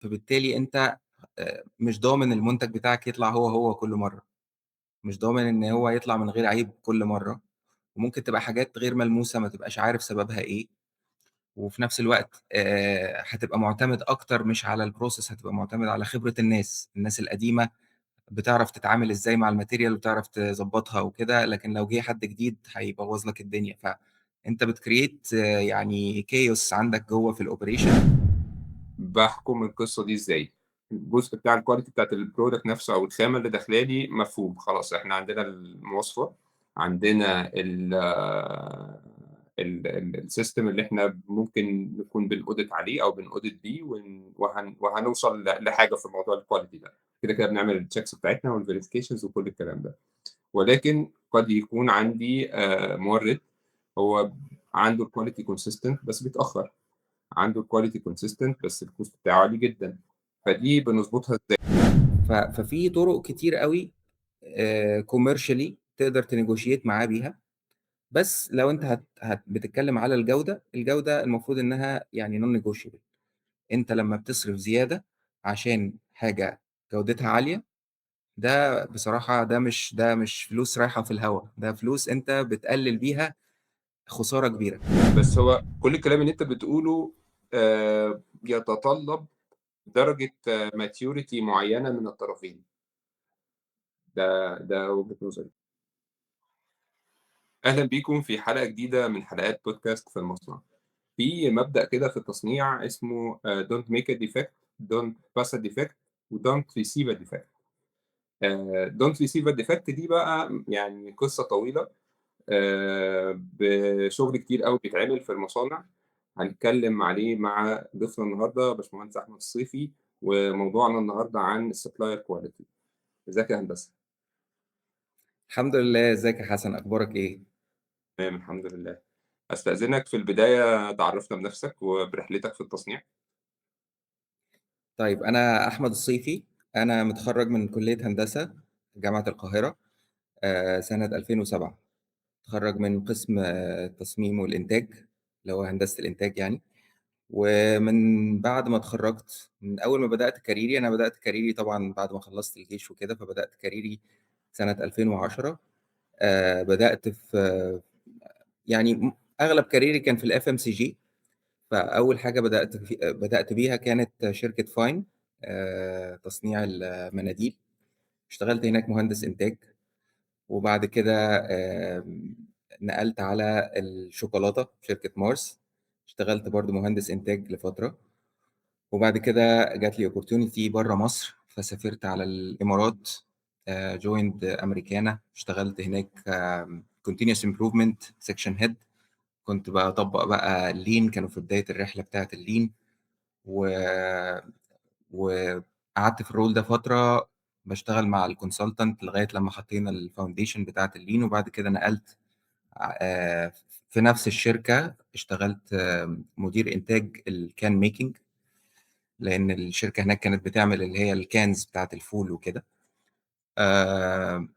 فبالتالي أنت مش ضامن المنتج بتاعك يطلع هو كل مرّة، مش ضامن إن هو يطلع من غير عيب كل مرّة، وممكن تبقى حاجات غير ملموسة ما تبقاش عارف سببها إيه، وفي نفس الوقت هتبقى مُعتمد أكتر مش على الprocess، هتبقى مُعتمد على خبرة الناس القديمة بتعرف تتعامل إزاي مع الmaterial وتعرف تضبّطها وكده، لكن لو جه حد جديد هيبوّظ لك الدنيا، فأنت بتcreate يعني chaos عندك جوّه في الoperation. باحكُم القصة دي إزاي؟ الجزء بتاع الquality بتاعة الproduct نفسه أو الخامة اللي داخلة لي مفهوم، خلاص إحنا عندنا المواصفة، عندنا الsystem اللي إحنا ممكن نكون بنaudit عليه أو بنaudit بيه وهنوصل لحاجة في موضوع الquality ده، كده بنعمل الchecks بتاعتنا والverifications وكل الكلام ده. ولكن قد يكون عندي مورد هو عنده الquality consistent بس بيتأخّر، عنده الquality consistent بس الcost بتاعه عالي جدًا، فدي بنضبطها إزاي؟ ففي طُرق كتير أوي commercially تقدر تnegotiate معاه بيها، بس لو أنت بتتكلم على الجودة، الجودة المفروض إنها يعني non negotiable. أنت لمّا بتصرف زيادة عشان حاجة جودتها عالية، ده بصراحة ده مش فلوس رايحة في الهوا، ده فلوس أنت بتقلل بيها خسارة كبيرة. بس هو كل الكلام اللي أنت بتقوله يتطلب درجة maturity معيّنة من الطرفين، ده وجهة نظري. أهلًا بيكم في حلقة جديدة من حلقات بودكاست في المصنع. في مبدأ كده في التصنيع اسمه don't make a defect، don't pass a defect، وdon't receive a defect. don't receive a defect دي بقى يعني قصة طويلة بشغل كتير أوي بيتعمل في المصانع، هنتكلم عليه مع ضيفنا النهارده باشمهندس أحمد الصيفي، وموضوعنا النهارده عن الsupplier quality. إزيك يا هندسة؟ الحمد لله، إزيك يا حسن، أخبارك إيه؟ تمام الحمد لله. أستأذنك في البداية تعرّفنا بنفسك وبرحلتك في التصنيع. طيب أنا أحمد الصيفي، أنا متخرّج من كلية هندسة جامعة القاهرة سنة 2007. متخرّج من قسم التصميم والإنتاج، اللي هو هندسة الإنتاج يعني. ومن بعد ما اتخرّجت، من أول ما بدأت كاريري، أنا بدأت كاريري طبعًا بعد ما خلّصت الجيش وكده، فبدأت كاريري سنة 2010. بدأت في يعني أغلب كاريري كان في الFMCG. فأول حاجة بدأت بيها كانت شركة فاين، تصنيع المناديل. اشتغلت هناك مهندس إنتاج، وبعد كده نقلت على الشوكولاتة في شركة مارس، اشتغلت برضه مهندس إنتاج لفترة، وبعد كده جات لي opportunity برّه مصر، فسافرت على الإمارات. joined أمريكانا، اشتغلت هناك continuous improvement section head. كنت باطبّق بقى الlean، كانوا في بداية الرحلة بتاعة الlean. و وقعدت في الrole ده فترة باشتغل مع الconsultant لغاية لمّا حطينا الfoundation بتاعة الlean، وبعد كده نقلت في نفس الشركة اشتغلت مدير إنتاج الcan making، لإن الشركة هناك كانت بتعمل اللي هي الcans بتاعة الفول وكده. آآ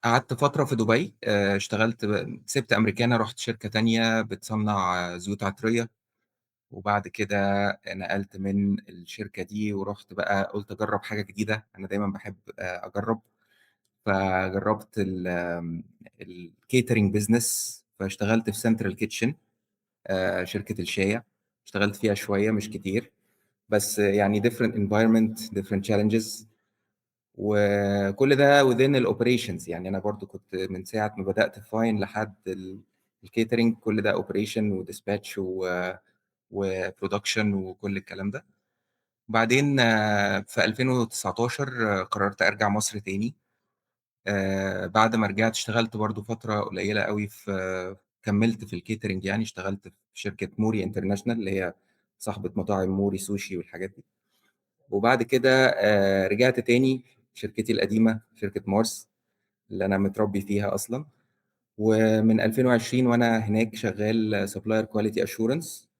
قعدت فترة في دبي، اشتغلت سِبت أمريكانا، رُحت شركة تانية بتصنّع زيوت عطرية. وبعد كده نقلت من الشركة دي ورُحت بقى قُلت أجرّب حاجة جديدة، أنا دايمًا باحب أجرّب. فجرّبت الcatering business، فاشتغلت في central kitchen، شركة الشاية. اشتغلت فيها شوية مش كتير، بس يعني different environment different challenges، وكل ده within الoperations. يعني أنا برضه كنت من ساعة ما بدأت في Fine لحد الcatering، كل ده operation وdispatch وproduction وكل الكلام ده. وبعدين في 2019 قررت أرجع مصر تاني. بعد ما رجعت اشتغلت برضه فترة قليلة أوي كمّلت في الcatering يعني، اشتغلت في شركة موري انترناشونال اللي هي صاحبة مطاعم موري سوشي والحاجات دي. وبعد كده رجعت تاني شركتي القديمة، شركة مارس اللي أنا متربي فيها أصلًا. ومن 2020 وأنا هناك شغال supplier quality assurance.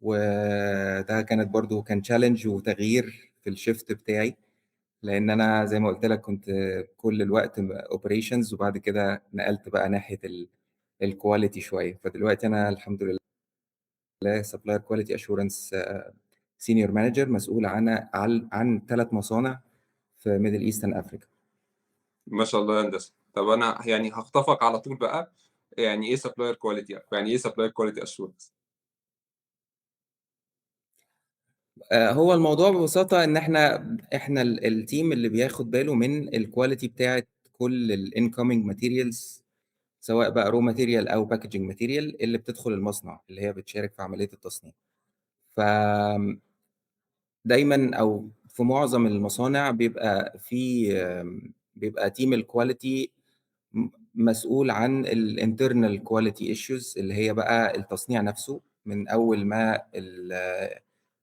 وده كان challenge وتغيير في الshift بتاعي، لإن أنا زي ما قُلت لك كنت كل الوقت operations، وبعد كده نقلت بقى ناحية الquality شوية. فدلوقتي أنا الحمد لله supplier quality assurance senior manager مسؤول عن 3 مصانع في middle eastern أفريقيا. ما شاء الله يا هندسة. طب أنا يعني هاخطفك على طول بقى، يعني إيه supplier quality؟ يعني إيه supplier quality assurance؟ هو الموضوع ببساطة إن إحنا الteam اللي بياخد باله من الquality بتاعة كل الincoming materials، سواء بقى raw material أو packaging material اللي بتدخل المصنع، اللي هي بتشارك في عملية التصنيع. فدايمًا أو في معظم المصانع بيبقى team الquality مسؤول عن الinternal quality issues، اللي هي بقى التصنيع نفسه من أول ما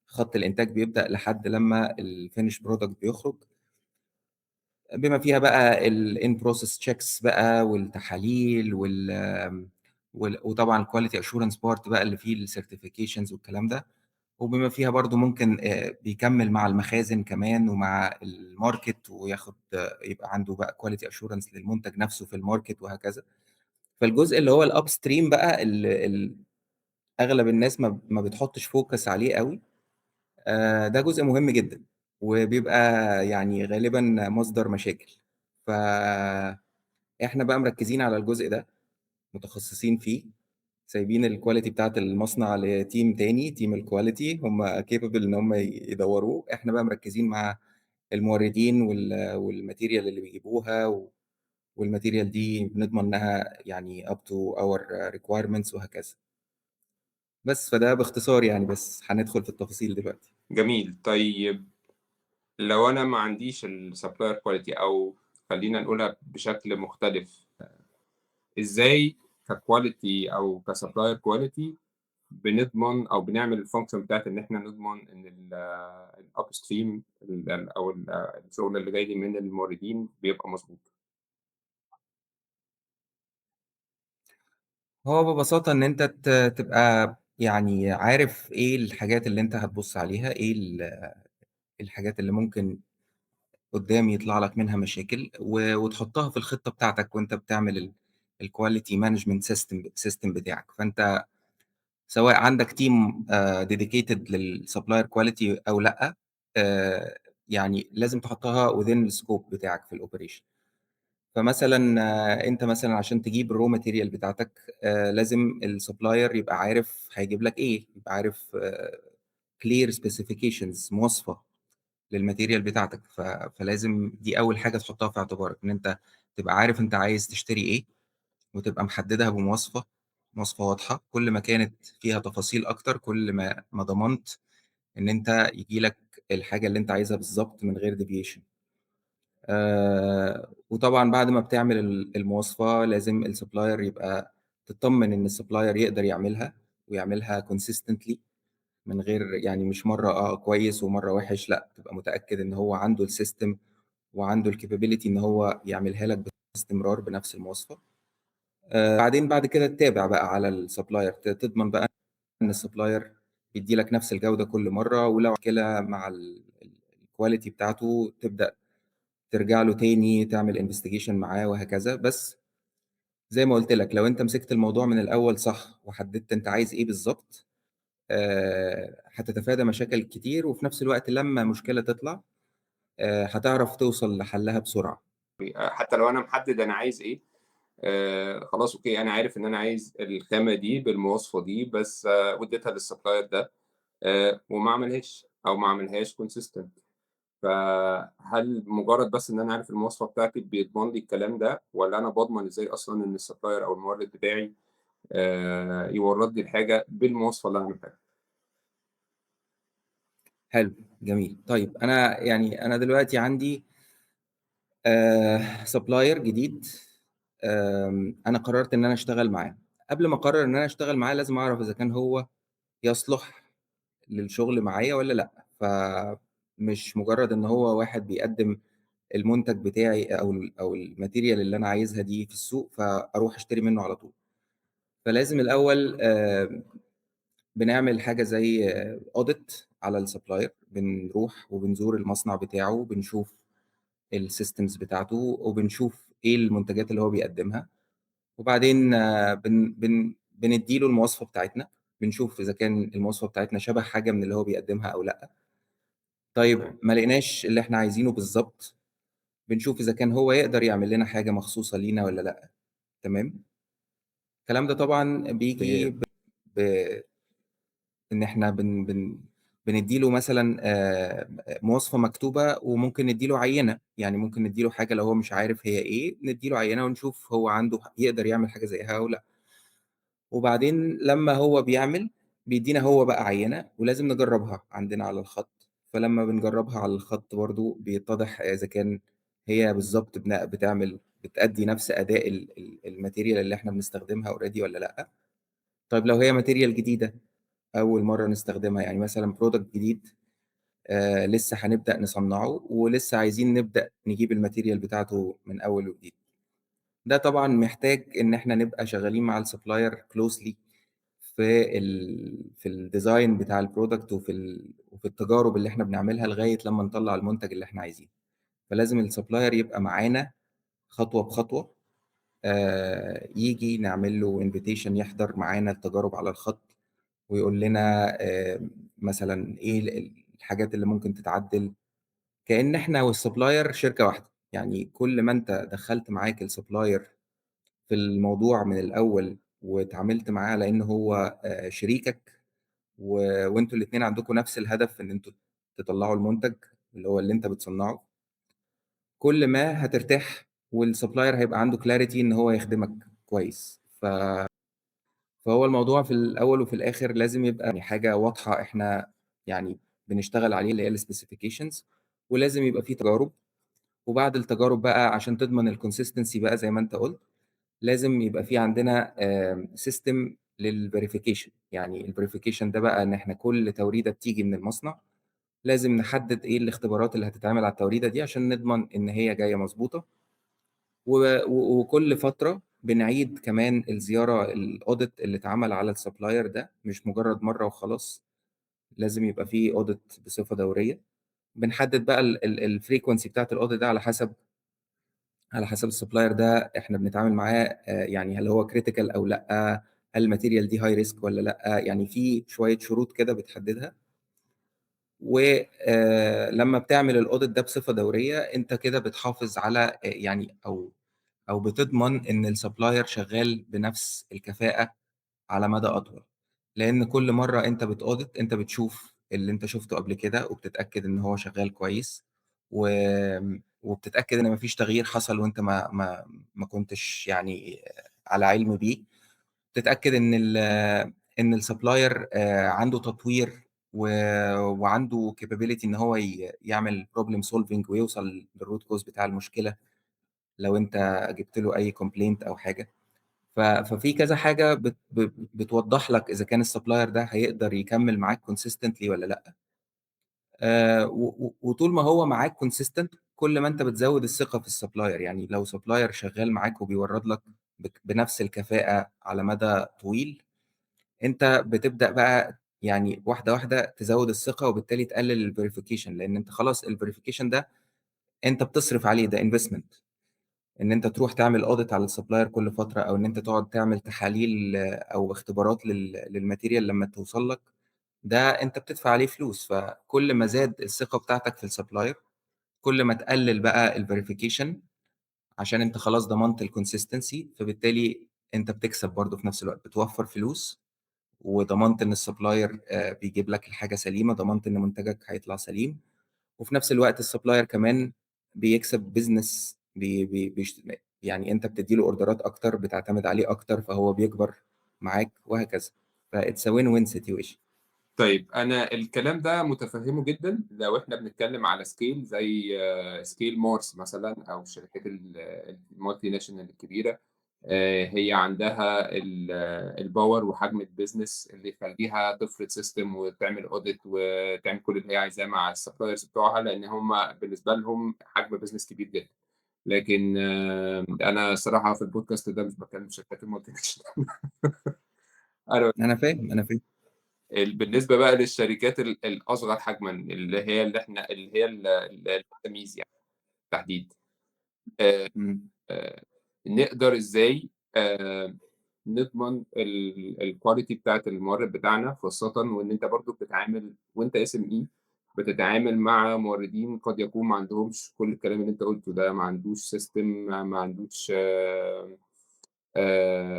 خط الإنتاج بيبدأ لحد لمّا الfinish product بيخرج، بما فيها بقى الin process checks بقى والتحاليل وطبعًا الquality assurance part بقى اللي فيه الcertifications والكلام ده، وبما فيها برضه ممكن بيكمّل مع المخازن كمان ومع الmarket وياخد يبقى عنده بقى quality assurance للمنتج نفسه في الmarket وهكذا. فالجزء اللي هو الupstream بقى أغلب الناس ما بتحطّش focus عليه أوي، ده جزء مهم جدًا، وبيبقى يعني غالبًا مصدر مشاكل. فإحنا بقى مركّزين على الجزء ده، متخصصين فيه، سايبين الquality بتاعة المصنع لteam تاني team الquality هم capable إن هم يدوّروه، إحنا بقى مركّزين مع الموردين والmaterial اللي بيجيبوها والmaterial دي بنضمن إنها يعني up to our requirements وهكذا. بس، فده باختصار يعني، بس هندخل في التفاصيل دلوقتي. جميل. طيب لو أنا ما عنديش الsupplier quality، أو خلّينا نقولها بشكل مختلف، إزاي كquality أو كsupplier quality بنضمن أو بنعمل الfunction بتاعة إن إحنا نضمن إن الupstream أو الشغل اللي جاي لي من الموردين بيبقى مضبوط؟ هو ببساطة إن أنت تبقى يعني عارف إيه الحاجات اللي أنت هتبُص عليها، إيه الحاجات اللي ممكن قدّام يطلع لك منها مشاكل، وتحطها في الخطة بتاعتك وأنت بتعمل الquality management system بتاعك. فأنت سواء عندك team dedicated للsupplier quality أو لأ، يعني لازم تحطها within الscope بتاعك في الoperation. فمثلًا أنت مثلًا عشان تجيب الraw material بتاعتك، لازم الsupplier يبقى عارف هيجيب لك إيه، يبقى عارف clear specifications مواصفة للmaterial بتاعتك. فلازم دي أول حاجة تحطها في اعتبارك، إن أنت تبقى عارف أنت عايز تشتري إيه، وتبقى محددها مواصفة واضحة. كل ما كانت فيها تفاصيل أكتر، كل ما ضمنت إن أنت ييجي لك الحاجة اللي أنت عايزها بالضبط من غير deviation. وطبعًا بعد ما بتعمل المواصفة لازم الsupplier يبقى تتطمن إن الsupplier يقدر يعملها ويعملها consistently من غير يعني مش مرّة كويس ومرّة وِحِش، لأ، تبقى متأكد إن هو عنده الsystem وعنده الcapability إن هو يعملها لك باستمرار بنفس المواصفة. بعدين بعد كده تتابع بقى على الsupplier، تضمن بقى إن الsupplier بيدّي لك نفس الجودة كل مرّة، ولو مشكلة مع الquality بتاعته تبدأ ترجع له تاني تعمل investigation معاه وهكذا. بس زي ما قُلت لك، لو أنت مسكت الموضوع من الأول صح وحددت أنت عايز إيه بالضبط، هتتفادى مشاكل كتير، وفي نفس الوقت لمّا مشكلة تطلع هتعرف توصل لحلّها بسرعة. حتى لو أنا محدد أنا عايز إيه، خلاص أوكي، أنا عارف إن أنا عايز الخامة دي بالمواصفة دي، بس واديتها للsupplier ده، وما عملهاش أو ما عملهاش consistent. فهل مجرد بس إن أنا عارف المواصفة بتاعتي بيضمن لي الكلام ده، والّا أنا باضمن إزاي أصلًا إن الsupplier أو المورد بتاعي يورّد لي الحاجة بالمواصفة اللي أنا محتاجها؟ حلو، جميل. طيب أنا دلوقتي عندي supplier جديد، أنا قررت إن أنا أشتغل معاه. قبل ما أقرر إن أنا أشتغل معاه لازم أعرف إذا كان هو يصلح للشغل معايا والّا لأ. فمش مجرد إن هو واحد بيقدّم المنتج بتاعي أو الmaterial اللي أنا عايزها دي في السوق، فأروح أشتري منه على طول. فلازم الأول بنعمل حاجة زي audit على الsupplier، بنروح وبنزور المصنع بتاعه، بنشوف الsystems بتاعته، وبنشوف إيه المنتجات اللي هو بيقدّمها، وبعدين بندّي له المواصفة بتاعتنا، بنشوف إذا كان المواصفة بتاعتنا شبه حاجة من اللي هو بيقدّمها أو لأ. طيب تمام. ما لقيناش اللي إحنا عايزينه بالضبط، بنشوف إذا كان هو يقدر يعمل لنا حاجة مخصوصة لينا والّا لأ، تمام؟ الكلام ده طبعًا بييجي تمام. بإن إحنا بندّي له مثلًا مواصفة مكتوبة وممكن ندّي له عينة، يعني ممكن ندّي له حاجة لو هو مش عارف هي إيه، ندّي له عينة ونشوف هو عنده يقدر يعمل حاجة زيها أو لأ. وبعدين لمّا هو بيعمل، بيدّينا هو بقى عينة ولازم نجرّبها عندنا على الخط، فلمّا بنجرّبها على الخط برضه بيتضح إذا كان هي بالضبط بتأدّي نفس أداء الmaterial اللي إحنا بنستخدمها already والّا لأ. طيب لو هي material جديدة أول مرّة نستخدمها، يعني مثلًا product جديد لسه هنبدأ نصنّعه ولسه عايزين نبدأ نجيب الmaterial بتاعته من أول وجديد. ده طبعًا محتاج إن إحنا نبقى شغالين مع الsupplier closely في الdesign بتاع الproduct وفي التجارب اللي إحنا بنعملها لغاية لمّا نطلّع المنتج اللي إحنا عايزينه. فلازم الsupplier يبقى معانا خطوة بخطوة، ييجي نعمل له invitation يحضر معانا التجارب على الخط ويقول لنا مثلًا إيه الحاجات اللي ممكن تتعدّل، كإن إحنا والsupplier شركة واحدة. يعني كل ما أنت دخّلت معاك الsupplier في الموضوع من الأول واتعاملت معاه على إن هو شريكك وأنتم الاتنين عندكم نفس الهدف إن أنتم تطلّعوا المنتج اللي هو اللي أنت بتصنّعه، كل ما هترتاح والsupplier هيبقى عنده clarity إن هو يخدمك كويس. فهو الموضوع في الأول وفي الآخر لازم يبقى يعني حاجة واضحة إحنا يعني بنشتغل عليه اللي هي الspecifications، ولازم يبقى في تجارب، وبعد التجارب بقى عشان تضمن الconsistency بقى زي ما أنت قُلت، لازم يبقى في عندنا system للverification. يعني الverification ده بقى إن إحنا كل توريدة بتيجي من المصنع، لازم نحدد إيه الاختبارات اللي هتتعمل على التوريدة دي عشان نضمن إن هي جاية مضبوطة. وكل فترة بنعيد كمان الزيارة الaudit اللي اتعمل على الsupplier ده، مش مجرد مرة وخلاص، لازم يبقى في audit بصفة دورية. بنحدد بقى الfrequency بتاعة الaudit ده على حسب الsupplier ده إحنا بنتعامل معاه يعني هل هو critical أو لأ، هل الmaterial دي high risk والّا لأ، يعني في شوية شروط كده بتحددها. لمّا بتعمل الaudit ده بصفة دورية، أنت كده بتحافظ على يعني أو بتضمن إن الsupplier شغال بنفس الكفاءة على مدى أطول، لإن كل مرّة أنت بتaudit أنت بتشوف اللي أنت شُفته قبل كده وبتتأكد إن هو شغال كويس، وبتتأكد إن ما فيش تغيير حصل وأنت ما كنتش يعني على علم بيه. تتأكد إن الsupplier عنده تطوير و وعنده capability إن هو يعمل problem solving ويوصل للroot cause بتاع المشكلة لو أنت جِبت له أي complaint أو حاجة. ففي كذا حاجة بتوضّح لك إذا كان الsupplier ده هيقدر يكمّل معاك consistently والّا لأ. وطول ما هو معاك consistent كل ما أنت بتزوّد الثقة في الsupplier. يعني لو supplier شغّال معاك وبيورّد لك بنفس الكفاءة على مدى طويل، أنت بتبدأ بقى يعني واحدة، واحدة تزوّد الثقة وبالتالي تقلل الverification، لإن أنت خلاص الverification ده أنت بتصرف عليه، ده investment. إن أنت تروح تعمل audit على الsupplier كل فترة أو إن أنت تقعد تعمل تحاليل أو اختبارات للmaterial لمّا توصل لك، ده أنت بتدفع عليه فلوس. فكل ما زاد الثقة بتاعتك في الsupplier، كل ما تقلل بقى الverification عشان أنت خلاص ضمنت الconsistency، فبالتالي أنت بتكسب برضه في نفس الوقت، بتوفّر فلوس وضمنت إن الsupplier بيجيب لك الحاجة سليمة، ضمنت إن منتجك هيطلع سليم، وفي نفس الوقت الsupplier كمان بيكسب business بي بي بيش يعني أنت بتدّي له أوردرات أكتر، بتعتمد عليه أكتر، فهو بيكبر معاك وهكذا. فit's a win-win situation. طيب أنا الكلام ده متفهّمه جدًا لو إحنا بنتكلّم على scale زي scale Mars مثلًا أو الشركات الmultinational الكبيرة. هي عندها الpower وحجم الbusiness اللي يخلّيها تفرض system وتعمل audit وتعمل كل اللي هي عايزاه مع الsuppliers بتوعها، لإن هم بالنسبة لهم حجم business كبير جدًا. لكن أنا الصراحة في الpodcast ده مش باتكلّم في شركات الmultinational. أنا أنا فاهم، أنا فاهم. بالنسبة بقى للشركات الأصغر حجمًا، اللي هي التمييز يعني بالتحديد. آآ إمم. نقدر إزاي نضمن الquality بتاعة المورد بتاعنا، خاصةً وإن أنت برضه بتتعامل وأنت SME بتتعامل مع موردين قد يكون ما عندهمش كل الكلام اللي أنت قُلته ده، ما عندوش system، ما عندوش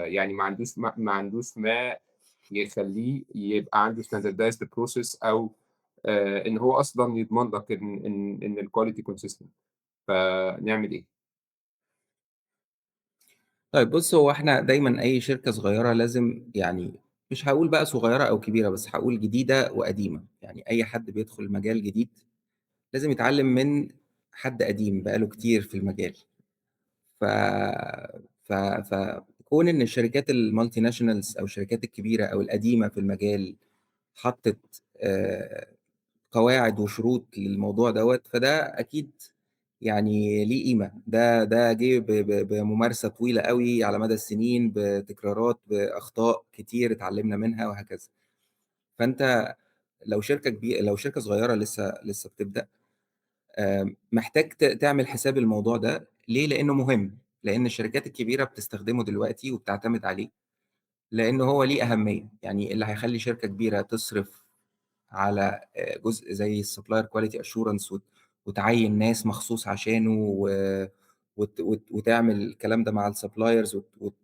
يعني ما يخلّيه يبقى عنده standardized process، أو إن هو أصلًا يضمن لك إن الquality consistent، فنعمل إيه؟ طيب بُص، هو إحنا دايمًا أي شركة صغيرة لازم يعني مش هاقول بقى صغيرة أو كبيرة، بس هاقول جديدة وقديمة، يعني أي حد بيدخل مجال جديد لازم يتعلم من حد قديم بقى له كتير في المجال. ف فكون إن الشركات الmultinationals أو الشركات الكبيرة أو القديمة في المجال حطِّت قواعد وشروط للموضوع دوّة، فده أكيد يعني ليه قيمة. ده جِه بممارسة طويلة أوي على مدى السنين، بتكرارات، بأخطاء كتير اتعلمنا منها وهكذا. فأنت لو شركة صغيرة لسه بتبدأ، محتاج تعمل حساب الموضوع ده. ليه؟ لإنه مهم، لإن الشركات الكبيرة بتستخدمه دلوقتي وبتعتمد عليه، لإن هو ليه أهمية. يعني اللي هيخلّي شركة كبيرة تصرف على جزء زي الsupplier quality assurance وتعيّن ناس مخصوص عشانه وتعمل الكلام ده مع الsuppliers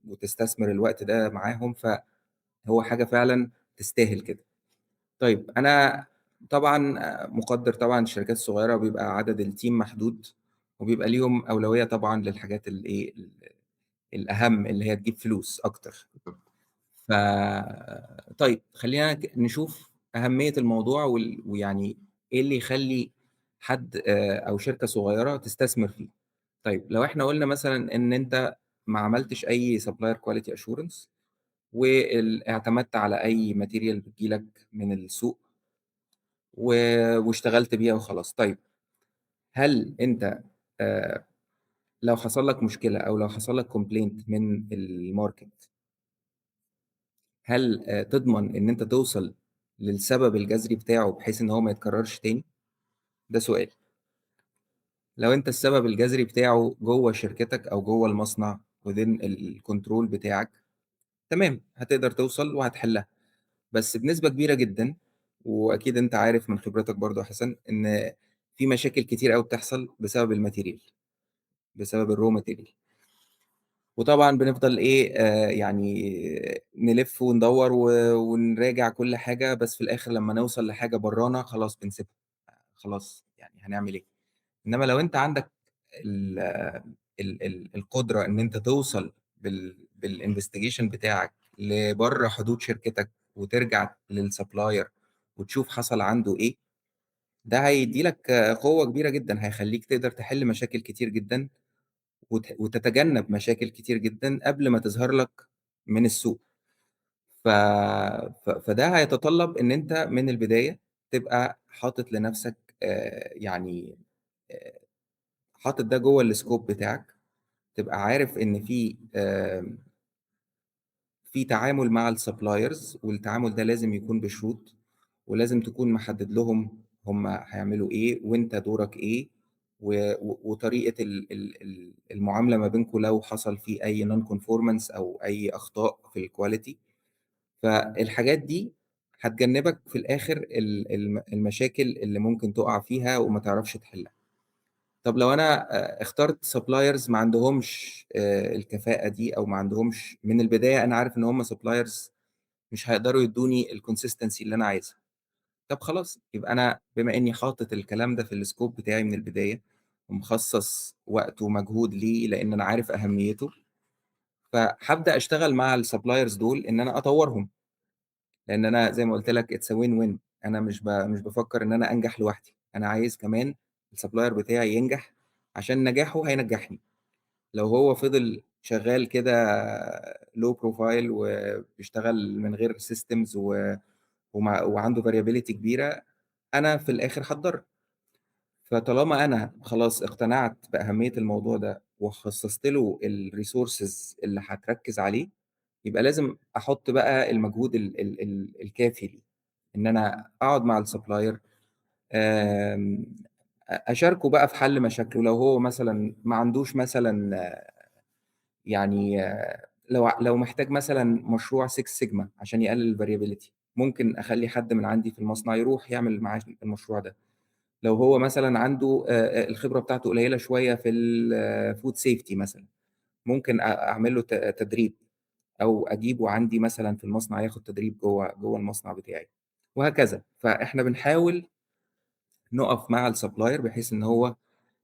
وتستثمر الوقت ده معاهم، فهو حاجة فعلًا تستاهل كده. طيب أنا طبعًا مُقدّر طبعًا الشركات الصغيرة بيبقى عدد الteam محدود، وبيبقى ليهم أولوية طبعًا للحاجات الإيه، الأهم اللي هي تجيب فلوس أكتر. ف طيب خلّينا نشوف أهمية الموضوع ويعني إيه اللي يخلّي حد أو شركة صغيرة تستثمر فيه. طيب لو إحنا قُلنا مثلًا إن أنت ما عملتش أي supplier quality assurance اعتمدت على أي material بتيجي لك من السوق و واشتغلت بيها وخلاص. طيب هل أنت آآ لو حصل لك مشكلة أو لو حصل لك complaint من الmarket، هل تضمن إن أنت توصل للسبب الجذري بتاعه بحيث إن هو ما يتكررش تاني؟ ده سؤال. لو أنت السبب الجذري بتاعه جوّه شركتك أو جوّه المصنع within الcontrol بتاعك، تمام، هتقدر توصل وهتحلها. بس بنسبة كبيرة جدًا، وأكيد أنت عارف من خبرتك برضه يا حسن، إن في مشاكل كتير أوي بتحصل بسبب الmaterial، بسبب الraw material. وطبعًا بنفضل إيه، يعني نلِف وندوّر ونراجع كل حاجة، بس في الآخر لمّا نوصل لحاجة برّانا خلاص بنسيبها. خلاص يعني هنعمل إيه؟ إنّما لو أنت عندك ال القدرة إن أنت توصل بالinvestigation بتاعك لبرّه حدود شركتك وترجع للsupplier وتشوف حصل عنده إيه، ده هيدّي لك قوة كبيرة جدًا، هيخلّيك تقدر تحل مشاكل كتير جدًا وتتجنب مشاكل كتير جدًا قبل ما تظهر لك من السوق. ف فده هيتطلب إن أنت من البداية تبقى حاطط لنفسك يعني آآ حاطط ده جوّه الscope بتاعك، تبقى عارف إن في تعامل مع الsuppliers، والتعامل ده لازم يكون بشروط، ولازم تكون محدد لهم هم هيعملوا إيه، وأنت دورك إيه، وطريقة المعاملة ما بينكم لو حصل في أي non-conformance أو أي أخطاء في الquality. فالحاجات دي هتجنبك في الآخر المشاكل اللي ممكن تُقع فيها وما تعرفش تحلها. طب لو أنا اخترت suppliers ما عندهمش الكفاءة دي، أو ما عندهمش من البداية أنا عارف إن هم suppliers مش هيقدروا يدّوني الconsistency اللي أنا عايزها. طب خلاص، يبقى أنا بما إني حاطط الكلام ده في الscope بتاعي من البداية، ومخصص وقت ومجهود ليه لإن أنا عارف أهميته، فهابدأ أشتغل مع الsuppliers دول إن أنا أطوّرهم. لإن أنا زي ما قُلت لك it's a win-win. أنا مش بافكّر إن أنا أنجح لوحدي، أنا عايز كمان الsupplier بتاعي ينجح، عشان نجاحه هينجّحني. لو هو فضل شغّال كده low profile وبيشتغل من غير systems وعنده variability كبيرة، أنا في الآخر هاتضرر. فطالما أنا خلاص اقتنعت بأهمية الموضوع ده وخصصت له الresources اللي هتركّز عليه، يبقى لازم أحُط بقى المجهود الكافي ليه. إن أنا أقعد مع الsupplier، آمم أشاركه بقى في حل مشاكله. لو هو مثلًا ما عندوش مثلًا يعني لو محتاج مثلًا مشروع Six Sigma عشان يقلل الvariability، ممكن أخلّي حد من عندي في المصنع يروح يعمل معاه المشروع ده. لو هو مثلًا عنده الخبرة بتاعته قليلة شوية في الfood safety مثلًا، ممكن أعمل له تدريب، أو أجيبه عندي مثلًا في المصنع ياخد تدريب جوّه المصنع بتاعي، وهكذا. فإحنا بنحاول نُقف مع الsupplier بحيث إن هو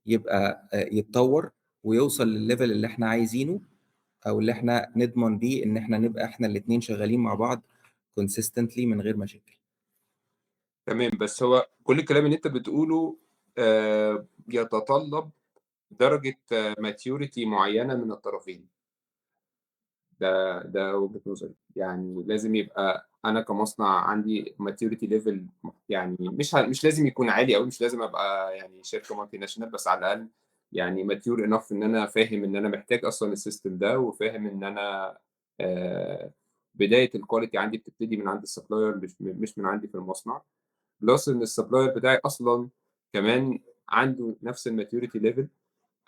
يبقى يتطوّر ويوصل للlevel اللي إحنا عايزينه، أو اللي إحنا نضمن بيه إن إحنا نبقى إحنا الاتنين شغالين مع بعض consistently من غير مشاكل. تمام، بس هو كل الكلام اللي أنت بتقوله يتطلب درجة maturity معيّنة من الطرفين. ده وجهة نظري، يعني لازم يبقى أنا كمصنع عندي maturity level يعني مش لازم يكون عالي أوي، مش لازم أبقى يعني شركة multinational، بس على الأقل يعني mature enough إن أنا فاهم إن أنا محتاج أصلًا الsystem ده، وفاهم إن أنا آآ بداية الquality عندي بتبتدي من عند الsupplier مش من عندي في المصنع، plus إن الsupplier بتاعي أصلًا كمان عنده نفس الmaturity level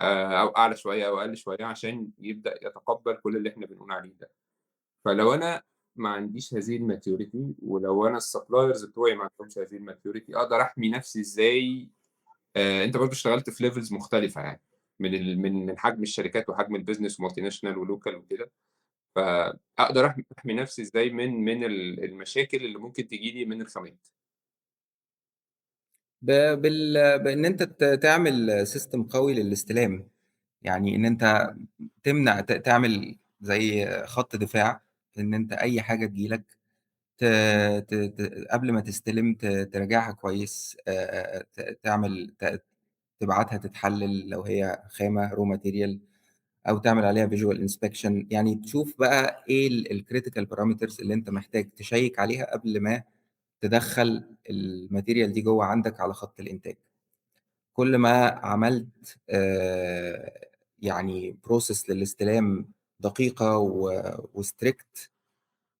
أو أعلى شوية أو أقل شوية عشان يبدأ يتقبّل كل اللي إحنا بنقول عليه ده. فلو أنا ما عنديش هذه الmaturity، ولو أنا الsuppliers بتوعي ما عندهمش هذه الmaturity، أقدر أحمي نفسي إزاي؟ أنت برضه اشتغلت في levels مختلفة يعني، من حجم الشركات وحجم الbusiness وmultinational وlocal وكده، فأقدر أحمي نفسي إزاي من المشاكل اللي ممكن تيجي لي من الخامات؟ ب بإن أنت تعمل system قوي للاستلام، يعني إن أنت تمنع تعمل زي خط دفاع، إن أنت أي حاجة تيجي لك ت ت ت قبل ما تستلم تراجعها كويس، تعمل تبعتها تتحلل لو هي خامة raw material، أو تعمل عليها visual inspection، يعني تشوف بقى إيه الcritical parameters اللي أنت محتاج تشيّك عليها قبل ما تدخّل الmaterial دي جوّه عندك على خط الإنتاج. كل ما عملت يعني process للاستلام دقيقة وstrict،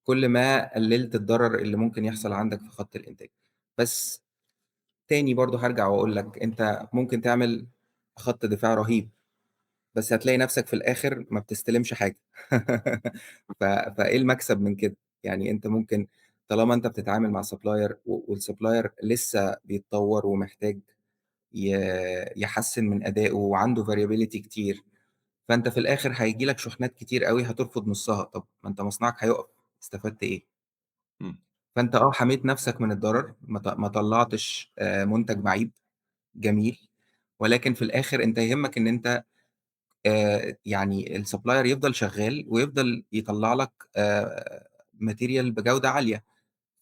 كل ما قلّلت الضرر اللي ممكن يحصل عندك في خط الإنتاج. بس تاني برضه هارجع وأقول لك، أنت ممكن تعمل خط دفاع رهيب، بس هتلاقي نفسك في الآخر ما بتستلمش حاجة. فإيه المكسب من كده؟ يعني أنت ممكن، طالما أنت بتتعامل مع supplier والsupplier لسه بيتطور ومحتاج ي يحسّن من أدائه وعنده variability كتير، فأنت في الآخر هييجي لك شحنات كتير أوي هترفض نُصّها، طب ما أنت مصنعك هيُقف، استفدت إيه؟ إمم، فأنت حميت نفسك من الضرر، ما طلّعتش منتج معيب، جميل، ولكن في الآخر أنت يهمك إن أنت يعني الsupplier يفضل شغال ويفضل يطلّع لك material بجودة عالية.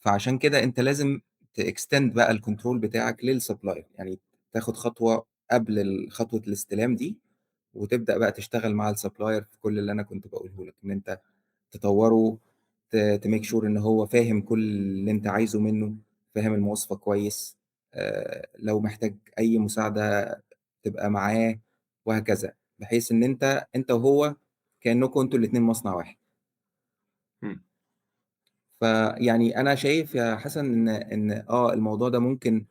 فعشان كده أنت لازم تextend بقى الcontrol بتاعك للsupplier، يعني تاخد خطوة قبل خطوة الاستلام دي، وتبدأ بقى تشتغل مع الsupplier في كل اللي أنا كنت باقوله لك، إن أنت تطوّره، تmake sure إن هو فاهم كل اللي أنت عايزه منّه، فاهم المواصفة كويس، لو محتاج أي مساعدة تبقى معاه، وهكذا، بحيث إن أنت وهو كأنكم أنتم الاتنين مصنع واحد. إمم. فيعني أنا شايف يا حسن إن الموضوع ده ممكن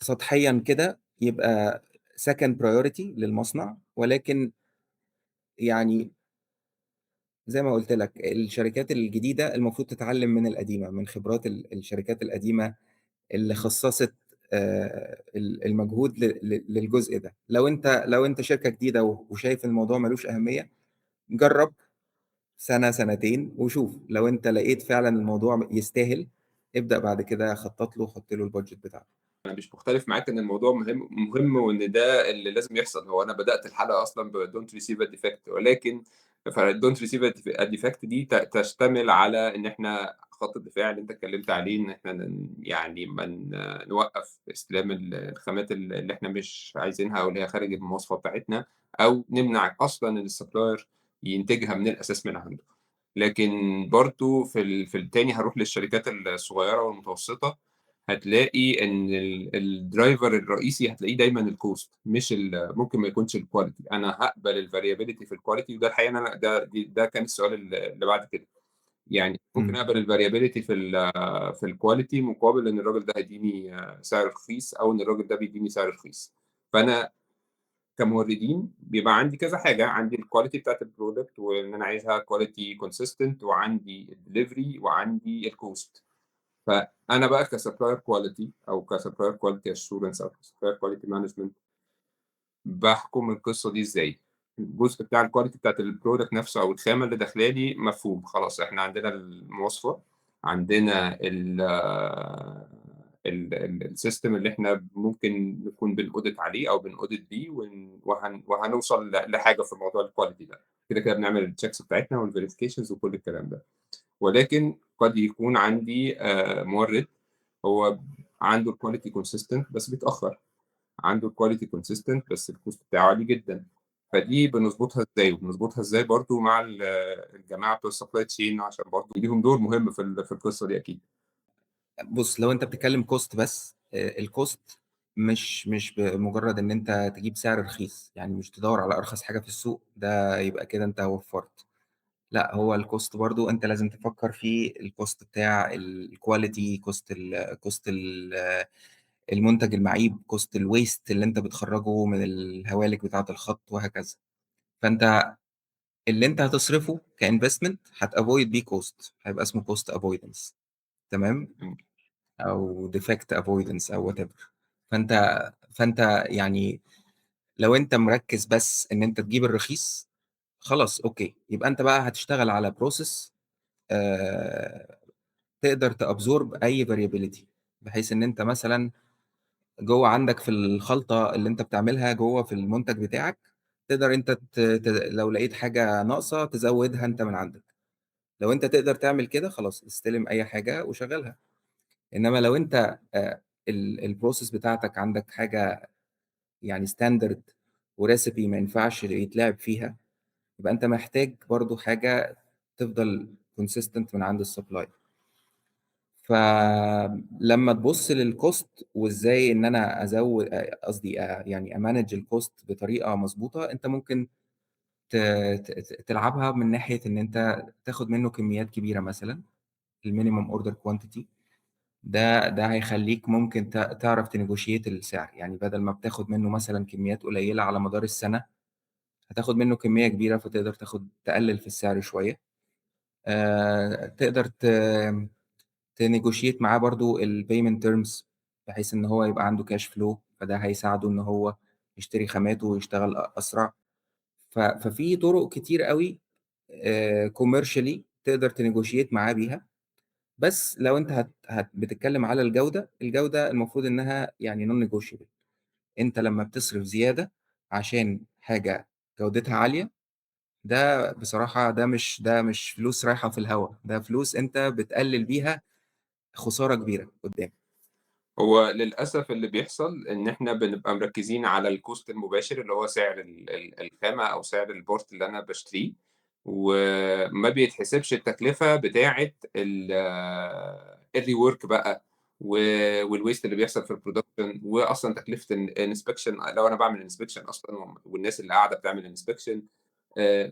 سطحيًا كده يبقى second priority للمصنع، ولكن يعني زي ما قُلت لك، الشركات الجديدة المفروض تتعلم من القديمة، من خبرات الشركات القديمة اللي خصّصت المجهود للجزء ده. لو أنت شركة جديدة وشايف الموضوع ما لوش أهمية، جرّب سنة، سنتين وشوف، لو أنت لقيت فعلًا الموضوع يستاهل، ابدأ بعد كده خطّط له وحُط له البادجت بتاعته. أنا مش مختلف معاك إن الموضوع مهم وإن ده اللي لازم يحصل، هو أنا بدأت الحلقة أصلًا don't receive a defect، ولكن don't receive a defect دي تشتمل على إن إحنا خط الدفاع اللي أنت اتكلمت عليه، إن إحنا يعني نوقّف استلام الخامات اللي إحنا مش عايزينها أو اللي هي خارج المواصفة بتاعتنا، أو نمنع أصلًا إن الsupplier ينتجها من الأساس من عنده. لكن برضه في التاني هاروح للشركات الصغيرة والمتوسطة، هتلاقي إن الdriver الرئيسي هتلاقيه دايمًا الcost، مش ممكن ما يكونش الquality. أنا هاقبل الvariability في الquality، وده الحقيقة إن أنا ده كان السؤال اللي بعد كده، يعني ممكن إمم. أقبل الvariability في الquality مقابل إن الراجل ده هيدّيني سعر رخيص، أو إن الراجل ده بيدّيني سعر رخيص. فأنا كموردين بيبقى عندي كذا حاجة، عندي الquality بتاعة الproduct وإن أنا عايزها quality consistent وعندي الdelivery وعندي الcost. فأنا بقى كsupplier quality أو كsupplier quality assurance أو كsupplier quality management باحكم القصة دي إزاي؟ الجزء بتاع الquality بتاعة الproduct نفسه أو الخامة اللي داخلة لي مفهوم، خلاص إحنا عندنا المواصفة، عندنا الsystem اللي إحنا ممكن نكون بنaudit عليه أو بنaudit بيه وهنوصل لحاجة في موضوع الquality ده، كده بنعمل الchecks بتاعتنا والverifications وكل الكلام ده. ولكن قد يكون عندي مورد هو عنده الquality consistent بس بيتأخر. عنده الquality consistent بس الcost بتاعه عالي جدًا، فدي بنضبطها إزاي؟ وبنضبطها إزاي برضه مع الجماعة بتوع الsupply chain عشان برضه ليهم دور مهم في القصة دي أكيد. بُص، لو أنت بتتكلم cost بس، الcost مش بمجرد إن أنت تجيب سعر رخيص، يعني مش تدوّر على أرخص حاجة في السوق، ده يبقى كده أنت وفّرت. لأ، هو الcost برضه أنت لازم تفكّر في الcost بتاع الquality، cost المنتج المعيب، cost الwaste اللي أنت بتخرّجه من الهوالك بتاعة الخط وهكذا. فأنت اللي أنت هتصرفه كinvestment هتavoid بيه cost، هيبقى اسمه cost avoidance، تمام؟ إمم. أو defect avoidance أو whatever. فأنت يعني لو أنت مركّز بس إن أنت تجيب الرخيص، خلاص أوكي، يبقى أنت بقى هتشتغل على process آآ تقدر تabsorb أي variability، بحيث إن أنت مثلًا جوّه عندك في الخلطة اللي أنت بتعملها جوّه في المنتج بتاعك، تقدر أنت لو لقيت حاجة ناقصة تزوّدها أنت من عندك. لو أنت تقدر تعمل كده خلاص استلم أي حاجة وشغّلها. إنما لو أنت الprocess بتاعتك عندك حاجة يعني standard ورecipe ما ينفعش يتلعب فيها، يبقى أنت محتاج برضه حاجة تفضل consistent من عند الsupplier. فلمّا تبُص للcost وإزاي إن أنا قصدي يعني أmanage الcost بطريقة مضبوطة، أنت ممكن ت ت ت تلعبها من ناحية إن أنت تاخد منّه كميات كبيرة مثلًا، الminimum order quantity. ده هيخلّيك ممكن تعرف تnegotiate السعر، يعني بدل ما بتاخد منّه مثلًا كميات قليلة على مدار السنة، هتاخد منّه كمية كبيرة فتقدر تقلل في السعر شوية. تقدر تnegotiate معاه برضه الpayment terms بحيث إن هو يبقى عنده cash flow، فده هيساعده إن هو يشتري خامات ويشتغل أسرع. ففي طرق كتير أوي commercially تقدر تnegotiate معاه بيها. بس لو أنت بتتكلم على الجودة، الجودة المفروض إنها يعني non negotiable. أنت لمّا بتصرف زيادة عشان حاجة جودتها عالية، ده بصراحة ده مش فلوس رايحة في الهوا، ده فلوس أنت بتقلل بيها خسارة كبيرة قدّام. هو للأسف اللي بيحصل إن إحنا بنبقى مركّزين على الcost المباشر اللي هو سعر الخامة أو سعر الport اللي أنا باشتريه، وما بيتحسبش التكلفة بتاعة الrework بقى و والwaste اللي بيحصل في الproduction وأصلًا تكلفة inspection لو أنا باعمل inspection أصلًا والناس اللي قاعدة بتعمل inspection.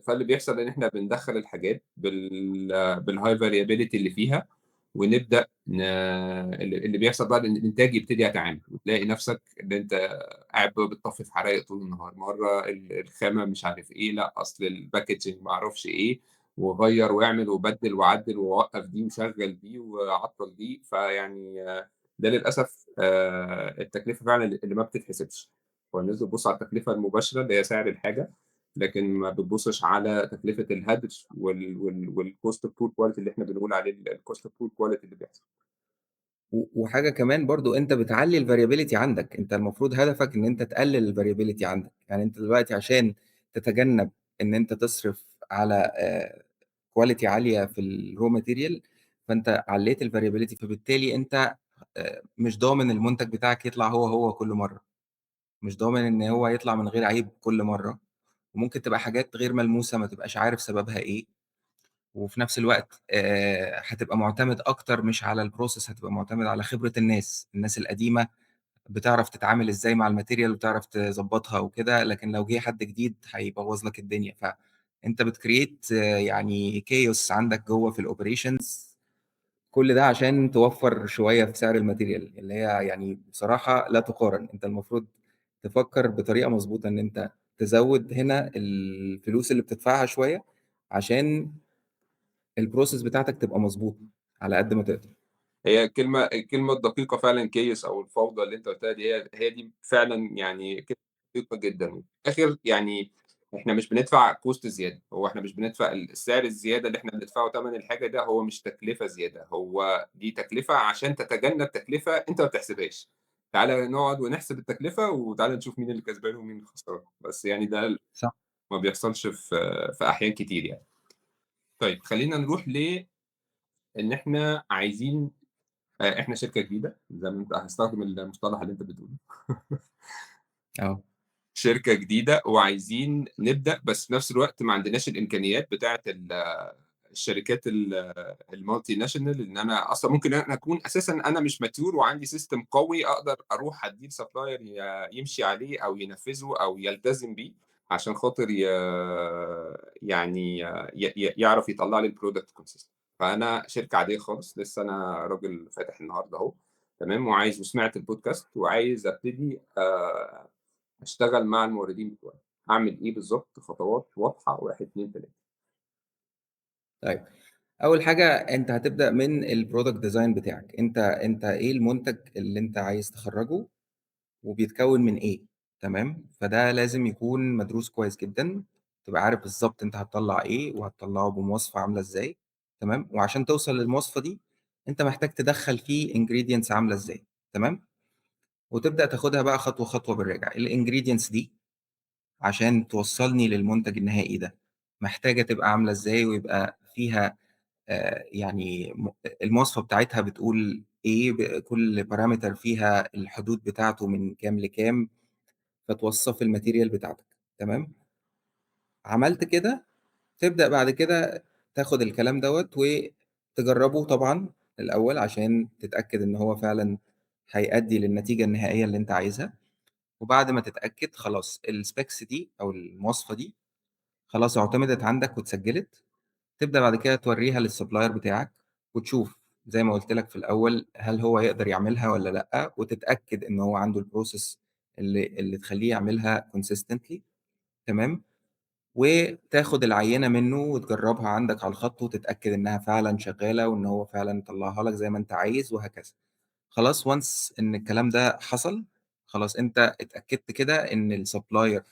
فاللي بيحصل إن إحنا بندخّل الحاجات بالhigh variability اللي فيها، ونبدأ اللي بيحصل بقى إن الإنتاج يبتدي يتعامل، وتلاقي نَفْسك إن أنت قاعد بقى بتطفّي في حرايق طول النهار، مرّة الخامة مش عارف إيه، لأ أصل الpackaging ما أعرفش إيه، وغيّر واعمل وبدِّل وعدِّل ووقّف دي وشغّل دي وعطّل دي، فيعني ده للأسف التكلفة فعلًا اللي ما بتتحسبش، هو الناس بتبُص على التكلفة المباشرة اللي هي سعر الحاجة، لكن ما بتبُصّش على تكلفة الهدر والcost of poor quality اللي إحنا بنقول عليه الcost of poor quality اللي بيحصل. وحاجة كمان برضه أنت بتعلّي الvariability عندك، أنت المفروض هدفك إن أنت تقلل الvariability عندك. يعني أنت دلوقتي عشان تتجنب إن أنت تصرف على quality عالية في الraw material، فأنت علّيت الvariability، فبالتالي أنت مش ضامن المنتج بتاعك يطلع هو كل مرّة، مش ضامن إن هو يطلع من غير عيب كل مرّة، وممكن تبقى حاجات غير ملموسة ما تبقاش عارف سببها إيه. وفي نفس الوقت هتبقى مُعتمد أكتر مش على الprocess، هتبقى مُعتمد على خبرة الناس القديمة بتعرف تتعامل إزاي مع الmaterial وتعرف تضبّطها وكده، لكن لو جه حد جديد هيبوّظ لك الدنيا. فأنت بتcreate يعني chaos عندك جوّه في الoperations، كل ده عشان توفّر شوية في سعر الmaterial اللي هي يعني بصراحة لا تُقارن. أنت المفروض تفكّر بطريقة مضبوطة إن أنت تزوّد هنا الفلوس اللي بتدفعها شوية، عشان الprocess بتاعتك تبقى مضبوطة على قد ما تقدر. هي الكلمة الدقيقة فعلًا chaos أو الفوضى اللي أنت قُلتها دي، هي دي فعلًا يعني كلمة دقيقة جدًا. وفي الآخر يعني إحنا مش بندفع cost زيادة، هو إحنا مش بندفع السعر الزيادة اللي إحنا بندفعه تمن الحاجة ده هو مش تكلفة زيادة، هو دي تكلفة عشان تتجنب تكلفة أنت ما بتحسبهاش. تعالَ نقعد ونحسب التكلفة، وتعالَ نشوف مين اللي كسبان ومين اللي خسران، بس يعني ده صح. ما بيحصلش في أحيان كتير يعني. طيب خلّينا نروح إن إحنا عايزين إحنا شركة جديدة، زي ما أنت هاستخدم المصطلح اللي أنت بتقوله. آه. شركة جديدة وعايزين نبدأ، بس في نفس الوقت ما عندناش الإمكانيات بتاعة الشركات الmulti national، إن أنا أصلًا ممكن أنا أكون أساسًا أنا مش mature وعندي system قوي أقدر أروح أدّيه لsupplier يمشي عليه أو ينفذه أو يلتزم بيه، عشان خاطر يعني يعرف يطلّع لي الproduct consistent. فأنا شركة عادية خالص، لسه أنا راجل فاتح النهارده أهو، تمام، وسمعت الpodcast وعايز أبتدي أشتغل مع الموردين بتوعي. أعمل إيه بالضبط؟ خطوات واضحة 1، 2، 3. طيب، أول حاجة أنت هتبدأ من الproduct design بتاعك، أنت إيه المنتج اللي أنت عايز تخرّجه وبيتكوّن من إيه، تمام؟ فده لازم يكون مدروس كويس جدًا، تبقى عارف بالضبط أنت هتطلّع إيه وهتطلّعه بمواصفة عاملة إزاي، تمام؟ وعشان توصل للمواصفة دي، أنت محتاج تدخّل فيه ingredients عاملة إزاي، تمام؟ وتبدأ تاخدها بقى خطوة، خطوة بالراجع. الingredients دي عشان توصّلني للمنتج النهائي ده، محتاجة تبقى عاملة إزاي ويبقى فيها يعني المواصفة بتاعتها بتقول إيه، كل parameter فيها الحدود بتاعته من كام لكام، فتوصّف الmaterial بتاعتك، تمام؟ عملت كده، تبدأ بعد كده تاخد الكلام دوّة وتجرّبه طبعًا الأول عشان تتأكد إن هو فعلًا هيأدّي للنتيجة النهائية اللي أنت عايزها، وبعد ما تتأكد خلاص الspecs دي أو المواصفة دي خلاص اعتمدت عندك واتسجّلت، تبدأ بعد كده تورّيها للsupplier بتاعك وتشوف زي ما قُلت لك في الأول هل هو يقدر يعملها والّا لأ، وتتأكد إن هو عنده الprocess اللي تخلّيه يعملها consistently، تمام؟ وتاخد العينة منه وتجرّبها عندك على الخط وتتأكد إنها فعلًا شغّالة وإن هو فعلًا طلّعها لك زي ما أنت عايز وهكذا. خلاص once إن الكلام ده حصل، خلاص أنت اتأكدت كده إن الsupplier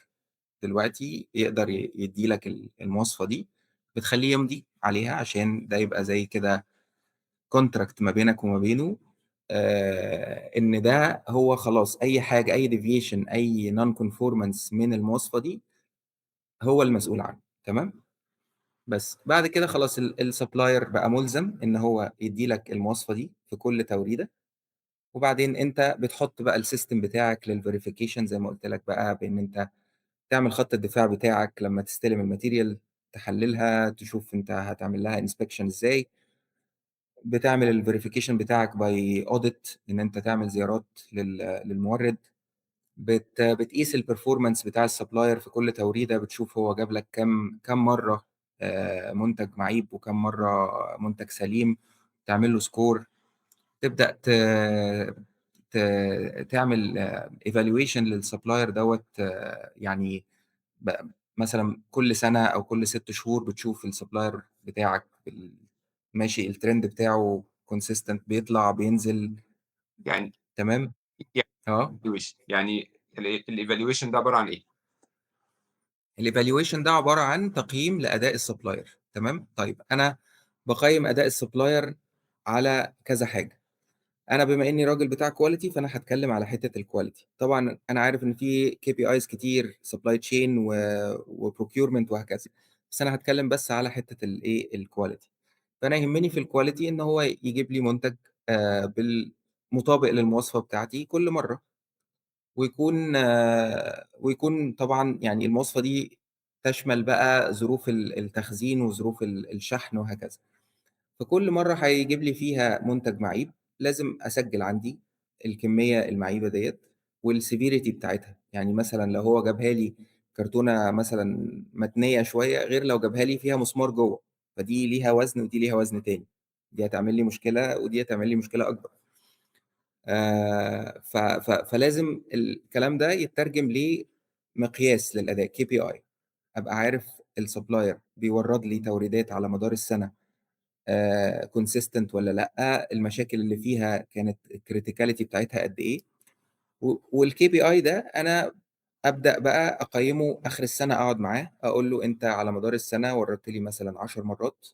دلوقتي يقدر يدّي لك المواصفة دي، بتخلّيه يمضي عليها عشان ده يبقى زي كده contract ما بينك وما بينه، إن ده هو خلاص أي حاجة، أي deviation، أي non-conformance من المواصفة دي هو المسؤول عنه، تمام؟ بس بعد كده خلاص الsupplier بقى مُلزم إن هو يدّي لك المواصفة دي في كل توريدة، وبعدين أنت بتحُط بقى الsystem بتاعك للverification زي ما قُلت لك بقى بإن أنت تعمل خط الدفاع بتاعك لمّا تستلم الmaterial، تحلّلها، تشوف أنت هتعمل لها inspection إزاي، بتعمل الverification بتاعك by audit إن أنت تعمل زيارات للمورد، بتقيس الperformance بتاع الsupplier في كل توريدة، بتشوف هو جاب لك كام مرّة منتج معيب وكام مرّة منتج سليم، تعمل له score، تبدأ ت تعمل evaluation للsupplier دوّة، يعني ب مثلًا كل سنة أو كل 6 شهور بتشوف الsupplier بتاعك ماشي الtrend بتاعه consistent بيطلع، بينزل، يعني تمام؟ يعني آه. evaluation يعني الevaluation ده عبارة عن إيه؟ الevaluation ده عبارة عن تقييم لأداء الsupplier، تمام؟ طيب أنا باقيّم أداء الsupplier على كذا حاجة. أنا بما إني راجل بتاع quality فأنا هاتكلم على حتة الquality. طبعًا أنا عارف إن في KPIs كتير supply chain وprocurement وهكذا، بس أنا هاتكلم بس على حتة الإيه، الquality. فأنا يهمني في الquality إن هو يجيب لي منتج مطابق للمواصفة بتاعتي كل مرة، ويكون طبعًا يعني المواصفة دي تشمل بقى ظروف التخزين وظروف الشحن وهكذا. فكل مرّة هيجيب لي فيها منتج معيب، لازم أسجّل عندي الكمية المعيبة ديّة والseverity بتاعتها، يعني مثلًا لو هو جابها لي كرتونة مثلًا متنية شوية، غير لو جابها لي فيها مسمار جوّه، فدي ليها وزن ودي ليها وزن تاني، دي هتعمل لي مشكلة ودي هتعمل لي مشكلة أكبر. فلازم الكلام ده يتّرجم لمقياس للأداء KPI، أبقى عارف الsupplier بيورّد لي توريدات على مدار السنة consistent والّا لأ، المشاكل اللي فيها كانت الcriticality بتاعتها قد إيه، والKPI ده أنا أبدأ بقى أقيّمه آخر السنة، أقعد معاه أقول له أنت على مدار السنة وردت لي مثلًا 10 مرات،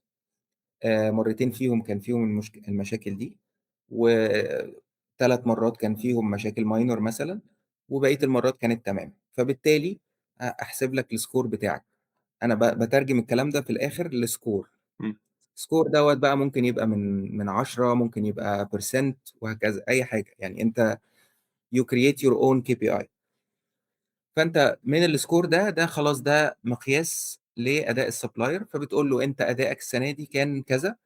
مرّتين فيهم كان فيهم المشاكل دي، و3 مرات كان فيهم مشاكل minor مثلًا، وبقية المرات كانت تمام، فبالتالي أحسب لك الscore بتاعك. أنا باترجم الكلام ده في الآخر لscore. إمم. score دوّة بقى ممكن يبقى من 10، ممكن يبقى percent وهكذا، أي حاجة، يعني أنت you create your own KPI. فأنت من الscore ده خلاص ده مقياس لأداء الsupplier، فبتقول له أنت أدائك السنة دي كان كذا،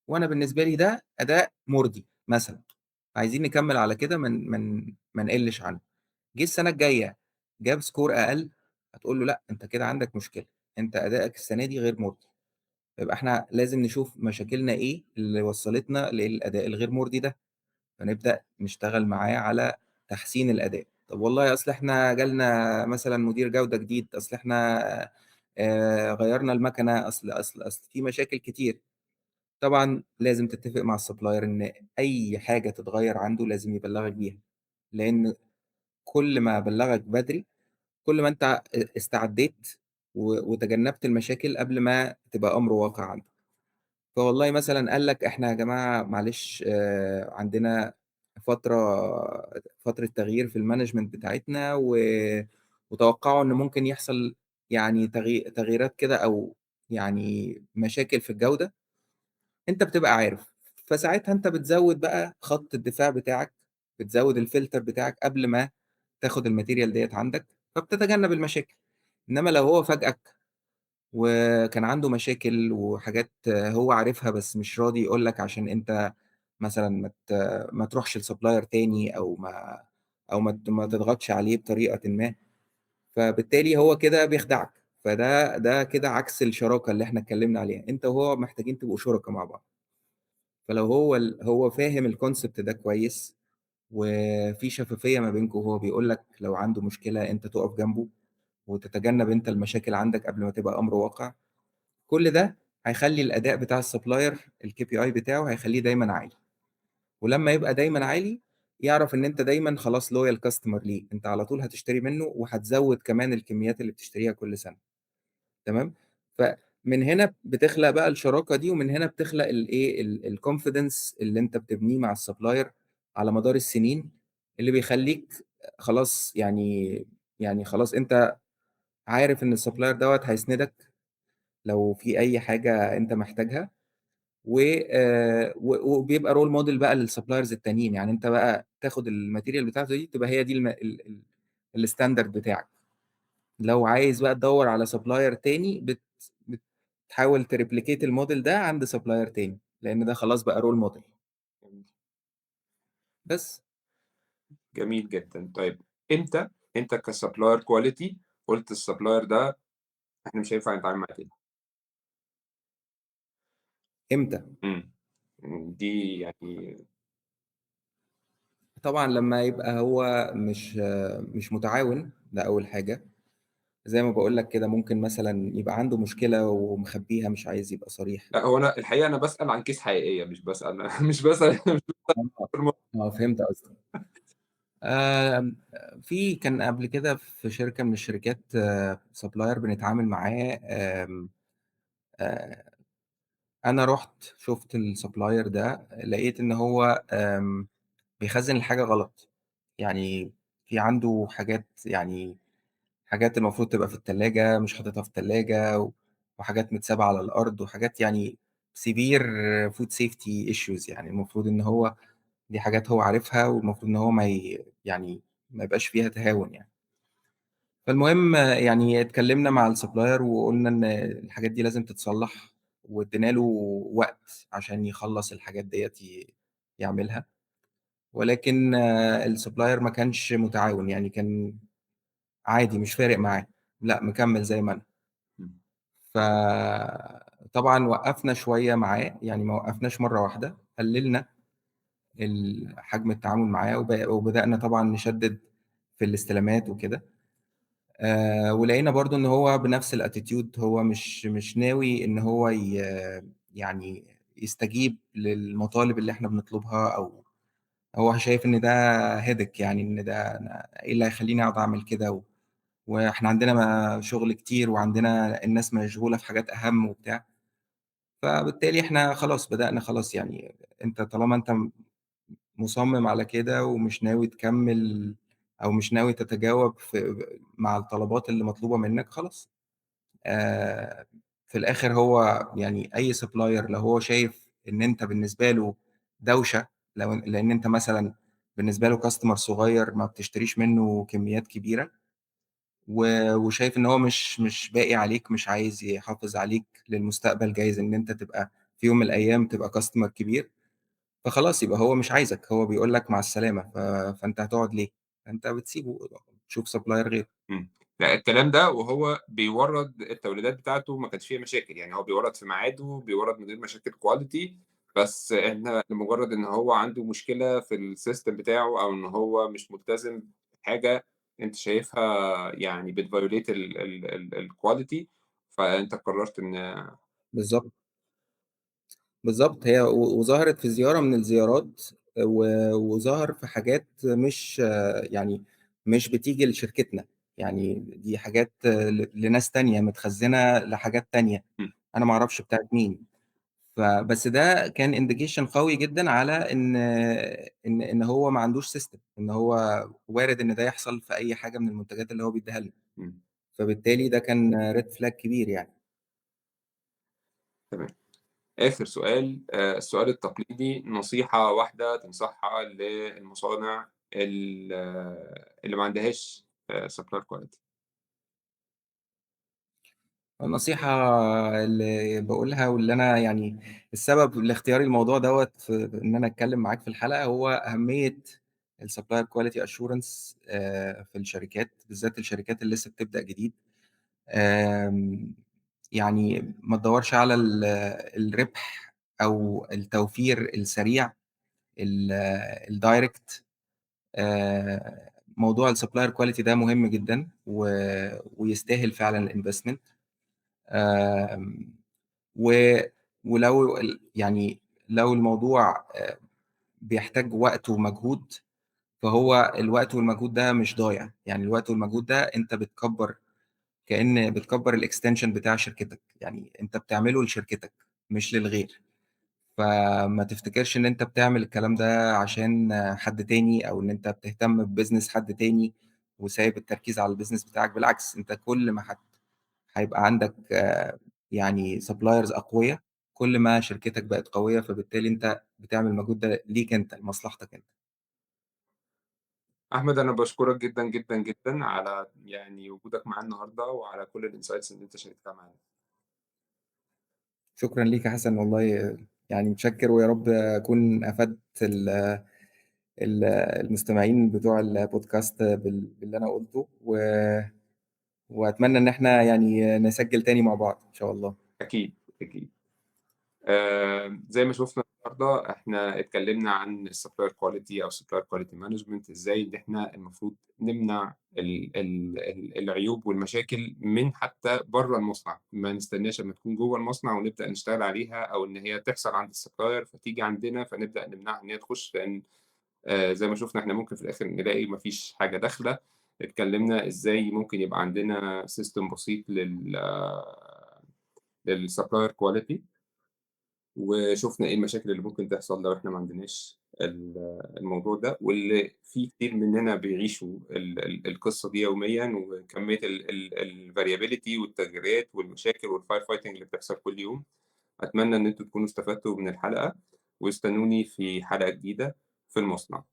وأنا بالنسبة لي ده أداء مُرضي مثلًا، عايزين نكمّل على كده ما نقلّش عنه. جه السنة الجاية جاب score أقل، هتقول له لأ، أنت كده عندك مشكلة، أنت أدائك السنة دي غير مُرضي، يبقى إحنا لازم نشوف مشاكلنا إيه اللي وصّلتنا للأداء الغير مُرضي ده، فنبدأ نشتغل معاه على تحسين الأداء. طب والله أصل إحنا جالنا مثلًا مدير جودة جديد، أصل إحنا غيّرنا المَكَنة، أصل في مشاكل كتير. طبعًا لازم تتّفق مع الsupplier إن أي حاجة تتغيّر عنده لازم يبلّغك بيها، لإن كل ما بلّغك بدري، كل ما أنت استعدّيت وتجنّبت المشاكل قبل ما تبقى أمر واقع عندك. فوالله مثلًا قال لك إحنا يا جماعة معلش عندنا فترة فترة تغيير في الmanagement بتاعتنا، وتوقّعوا إن ممكن يحصل يعني تغييرات كده أو يعني مشاكل في الجودة، أنت بتبقى عارف، فساعتها أنت بتزوّد بقى خط الدفاع بتاعك، بتزوّد الfilter بتاعك قبل ما تاخد الmaterial ديّة عندك، فبتتجنب المشاكل. إنّما لو هو فاجأك وكان عنده مشاكل وحاجات هو عارفها بس مش راضي يقول لك عشان أنت مثلًا ما تروحش لsupplier تاني، أو ما تضغطش عليه بطريقةٍ ما، فبالتالي هو كده بيخدعك، ده كده عكس الشراكة اللي إحنا اتكلّمنا عليها، أنت وهو محتاجين تبقوا شُركا مع بعض. فلو هو فاهم الconcept ده كويس، وفي شفافية ما بينكم، وهو بيقول لك لو عنده مشكلة أنت تُقف جنبه، وتتجنب أنت المشاكل عندك قبل ما تبقى أمر واقع، كل ده هيخلّي الأداء بتاع الsupplier الKPI بتاعه هيخلّيه دايمًا عالي، ولمّا يبقى دايمًا عالي، يعرف إن أنت دايمًا خلاص loyal customer ليه، أنت على طول هتشتري منه، وهتزوّد كمان الكميات اللي بتشتريها كل سنة. تمام؟ فمن هنا بتخلق بقى الشراكة دي، ومن هنا بتخلق الإيه، الconfidence اللي أنت بتبنيه مع الsupplier على مدار السنين، اللي بيخلّيك خلاص يعني خلاص أنت عارف إن الsupplier دوّة هيسندك لو في أي حاجة أنت محتاجها، و وبيبقى role model بقى للsuppliers التانيين، يعني أنت بقى تاخد الmaterial بتاعته دي تبقى هي دي الم ال ال الstandard بتاعك. لو عايز بقى تدوّر على supplier تاني بتحاول تreplicate الmodel ده عند supplier تاني، لإن ده خلاص بقى role model. جميل. بس. جميل جدًا. طيب إمتى أنت كsupplier quality قُلت الsupplier ده إحنا مش هينفع نتعامل معاه تاني؟ إمتى؟ إمم. دي يعني طبعًا لمّا يبقى هو مش متعاون، ده أول حاجة. زي ما باقول لك كده ممكن مثلًا يبقى عنده مشكلة ومخبّيها، مش عايز يبقى صريح. لأ، هو أنا الحقيقة أنا باسأل عن case حقيقية، مش باسأل آه، فهمت قصدك. آمم، كان قبل كده في شركة من الشركات supplier بنتعامل معاه، آآ أنا رُحت شُفت الsupplier ده، لقيت إن هو بيخزّن الحاجة غلط، يعني في عنده حاجات، يعني حاجات المفروض تبقى في التلاجة مش حاططها في التلاجة، وحاجات متسابة على الأرض، وحاجات يعني severe food safety issues، يعني المفروض إن هو دي حاجات هو عارفها، والمفروض إن هو يعني ما يبقاش فيها تهاون يعني. فالمهم يعني اتكلّمنا مع الsupplier وقُلنا إن الحاجات دي لازم تتصلّح، وادّينا له وقت عشان يخلّص الحاجات ديّة يعملها، ولكن الsupplier ما كانش متعاون، يعني كان عادي مش فارق معاه، لأ مكمّل زي ما أنا. إمم. فطبعًا وقّفنا شوية معاه، يعني ما وقّفناش مرّة واحدة، قلّلنا حجم التعامل معاه، وبدأنا طبعًا نشدِّد في الاستلامات وكده. ولقينا برضه إن هو بنفس الattitude، هو مش ناوي إن هو يعني يستجيب للمطالب اللي إحنا بنطلبها، أو هو شايف إن ده headache، يعني إن ده أنا إيه اللي هيخلّيني أقعد أعمل كده، وإحنا عندنا شغل كتير، وعندنا الناس مشغولة في حاجات أهم وبتاع. فبالتالي إحنا خلاص بدأنا خلاص، يعني أنت طالما أنت مُصمِّم على كده ومش ناوي تكمّل، أو مش ناوي تتجاوب مع الطلبات اللي مطلوبة منّك، خلاص. في الآخر هو يعني أي supplier لو هو شايف إن أنت بالنسبة له دوشة، لإن أنت مثلًا بالنسبة له customer صغير ما بتشتريش منّه كميات كبيرة، وشايف إن هو مش باقي عليك، مش عايز يحافظ عليك للمستقبل، جايز إن أنت تبقى في يوم من الأيام تبقى customer كبير، فخلاص يبقى هو مش عايزك، هو بيقول لك مع السلامة، فأنت هتقعد ليه؟ فأنت بتسيبه، تشوف supplier غيره. إمم. لأ الكلام ده وهو بيورّد التوريدات بتاعته ما كانش فيها مشاكل، يعني هو بيورّد في ميعاده، بيورّد من غير مشاكل quality، بس إحنا لمجرد إن هو عنده مشكلة في الsystem بتاعه أو إن هو مش ملتزم بحاجة أنت شايفها يعني بتviolate الquality، فأنت قررت إن بالضبط. بالضبط، هي وظهرت في زيارة من الزيارات، وظهر في حاجات مش يعني مش بتيجي لشركتنا، يعني دي حاجات لناس تانية متخزنة لحاجات تانية، إمم، أنا ما أعرفش بتاعة مين. بس ده كان indication قوي جدًا على إن هو ما عندوش system، إن هو وارد إن ده يحصل في أي حاجة من المنتجات اللي هو بيدّيها لنا، إمم، فبالتالي ده كان red flag كبير يعني. تمام. آخر سؤال، السؤال التقليدي، نصيحة واحدة تنصحها للمصانع اللي ما عندهاش supplier quality. النصيحة اللي باقولها، واللي أنا يعني السبب لاختياري الموضوع دوّة في إن أنا أتكلّم معاك في الحلقة، هو أهمية الsupplier quality assurance في الشركات، بالذات الشركات اللي لسه بتبدأ جديد. آمم يعني ما تدوّرش على الربح أو التوفير السريع الdirect. موضوع الsupplier quality ده مهم جدًا، ويستاهل فعلًا الinvestment. آمم و ولو يعني لو الموضوع بيحتاج وقت ومجهود، فهو الوقت والمجهود ده مش ضايع، يعني الوقت والمجهود ده أنت كأن بتكبّر الextension بتاع شركتك، يعني أنت بتعمله لشركتك مش للغير. فما تفتكرش إن أنت بتعمل الكلام ده عشان حد تاني، أو إن أنت بتهتم بbusiness حد تاني وسايب التركيز على الbusiness بتاعك، بالعكس أنت كل ما هيبقى عندك يعني suppliers أقويا، كل ما شركتك بقت قوية، فبالتالي أنت بتعمل المجهود ده ليك أنت، لمصلحتك أنت. أحمد أنا باشكرك جدًا، جدًا، جدًا على يعني وجودك معايا النهارده وعلى كل الinsights اللي أنت شاركتها معانا. شكرًا ليك يا حسن والله، يعني متشكر، ويا رب أكون أفدت المستمعين بتوع البودكاست باللي أنا قُلته، وأتمنى إن إحنا يعني نسجل تاني مع بعض إن شاء الله. أكيد، أكيد. زي ما شُفنا النهارده إحنا اتكلّمنا عن الsupplier quality أو supplier quality management، إزاي إن إحنا المفروض نمنع العيوب والمشاكل من حتى برّه المصنع، ما نستناش أمّا تكون جوّه المصنع ونبدأ نشتغل عليها أو إن هي تحصل عند الsupplier فتيجي عندنا فنبدأ نمنعها إن هي تخُش، لإن زي ما شُفنا إحنا ممكن في الآخر نلاقي ما فيش حاجة داخلة. اتكلّمنا إزاي ممكن يبقى عندنا system بسيط للsupplier quality، وشُفنا إيه المشاكل اللي ممكن تحصل لو إحنا ما عندناش الموضوع ده، واللي في كتير مننا بيعيشوا القصة دي يوميًا، وكمية الvariability والتغييرات والمشاكل والfire fighting اللي بتحصل كل يوم. أتمنى إن أنتم تكونوا استفدتوا من الحلقة، واستنوني في حلقة جديدة في المصنع.